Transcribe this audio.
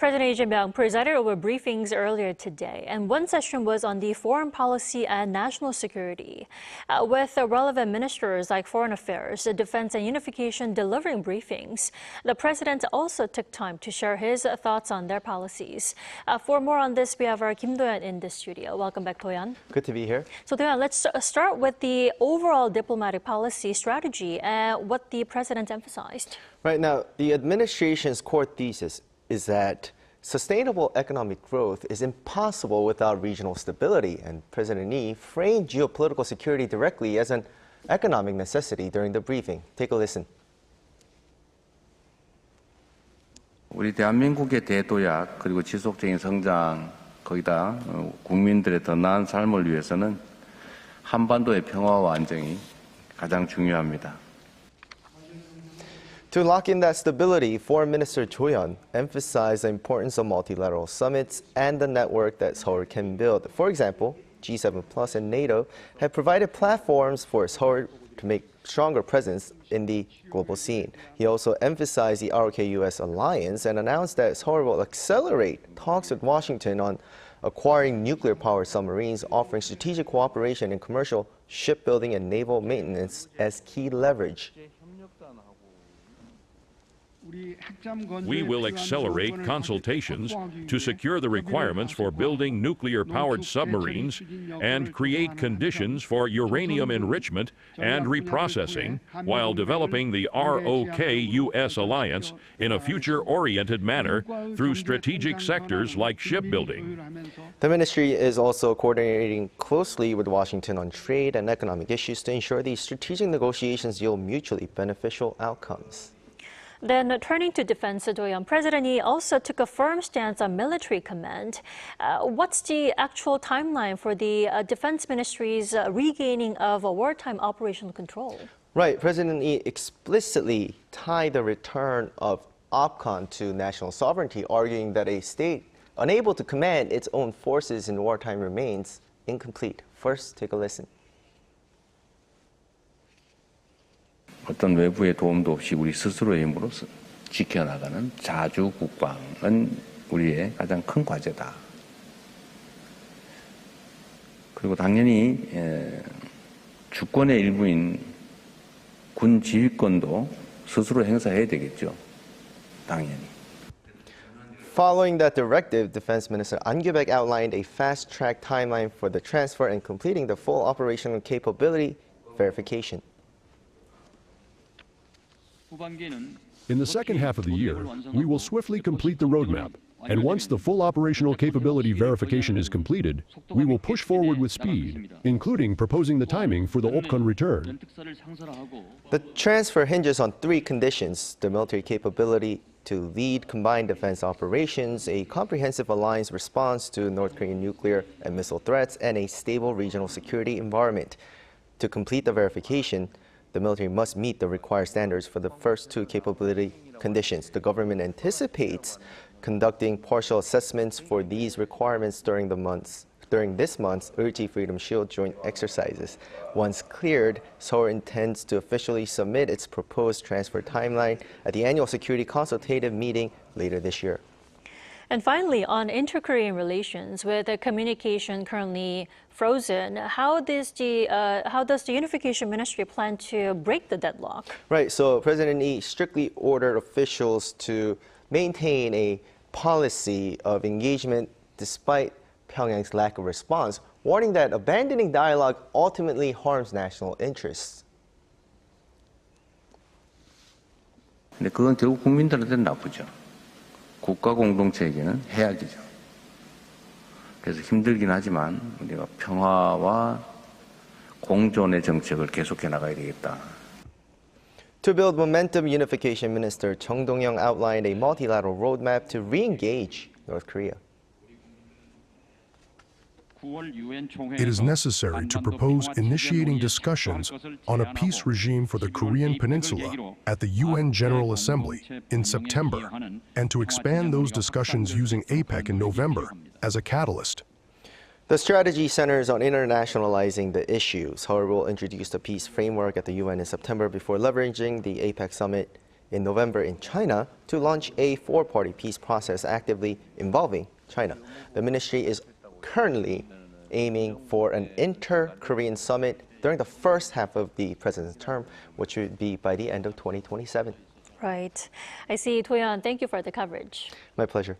President Lee Jae Myung presided over briefings earlier today, and one session was on the foreign policy and national security. With relevant ministers like Foreign Affairs, Defense and Unification delivering briefings, the president also took time to share his thoughts on their policies. For more on this, we have our Kim Do-yeon in the studio. Welcome back, Do-yeon. Good to be here. So, Do-yeon, let's start with the overall diplomatic policy strategy and what the president emphasized. Right now, the administration's core thesis is that sustainable economic growth is impossible without regional stability, and President Lee framed geopolitical security directly as an economic necessity during the briefing. Take a listen. 우리 대한민국의 대도약 그리고 지속적인 성장 거기다 국민들의 더 나은 삶을 위해서는 한반도의 평화와 안정이 가장 중요합니다. To lock in that stability, Foreign Minister Cho Hyun emphasized the importance of multilateral summits and the network that Seoul can build. For example, G7 Plus and NATO have provided platforms for Seoul to make stronger presence in the global scene. He also emphasized the ROK-US alliance and announced that Seoul will accelerate talks with Washington on acquiring nuclear-powered submarines, offering strategic cooperation in commercial shipbuilding and naval maintenance as key leverage. We will accelerate consultations to secure the requirements for building nuclear-powered submarines and create conditions for uranium enrichment and reprocessing while developing the ROK-US alliance in a future-oriented manner through strategic sectors like shipbuilding. The ministry is also coordinating closely with Washington on trade and economic issues to ensure these strategic negotiations yield mutually beneficial outcomes. Then turning to defense, Do-yeon, President Lee also took a firm stance on military command. What's the actual timeline for the defense ministry's regaining of wartime operational control? Right. President Lee explicitly tied the return of OPCON to national sovereignty, arguing that a state unable to command its own forces in wartime remains incomplete. First, take a listen. 어떤 외부의 도움도 없이 우리 스스로의 힘으로 지켜나가는 자주 국방은 우리의 가장 큰 과제다. 그리고 당연히 주권의 일부인 군 지휘권도 스스로 행사해야 되겠죠. 당연히. Following that directive, Defense Minister An Kyu-baek outlined a fast-track timeline for the transfer and completing the full operational capability verification. In the second half of the year, we will swiftly complete the roadmap, and once the full operational capability verification is completed, we will push forward with speed, including proposing the timing for the OPCON return. The transfer hinges on three conditions: the military capability to lead combined defense operations, a comprehensive alliance response to North Korean nuclear and missile threats, and a stable regional security environment. To complete the verification, the military must meet the required standards for the first two capability conditions. The government anticipates conducting partial assessments for these requirements during this month's Ulti Freedom Shield joint exercises. Once cleared, Seoul intends to officially submit its proposed transfer timeline at the annual security consultative meeting later this year. And finally, on inter-Korean relations, with the communication currently frozen, how does the Unification Ministry plan to break the deadlock? Right, so President Lee strictly ordered officials to maintain a policy of engagement despite Pyongyang's lack of response, warning that abandoning dialogue ultimately harms national interests. 근데 그건 결국 국민들한테는 나쁘죠. 국가 공동체에게는 해악이죠. 그래서 힘들긴 하지만 우리가 평화와 공존의 정책을 계속해 나가야 되겠다. To build momentum, Unification Minister Chung Do-yeon outlined a multilateral roadmap to re-engage North Korea. It is necessary to propose initiating discussions on a peace regime for the Korean Peninsula at the UN General Assembly in September, and to expand those discussions using APEC in November as a catalyst. The strategy centers on internationalizing the issue. Seoul will introduce the peace framework at the UN in September before leveraging the APEC summit in November in China to launch a four-party peace process actively involving China. The ministry is currently aiming for an inter-Korean summit during the first half of the president's term, which would be by the end of 2027. Right. I see, Do-yeon, thank you for the coverage. My pleasure.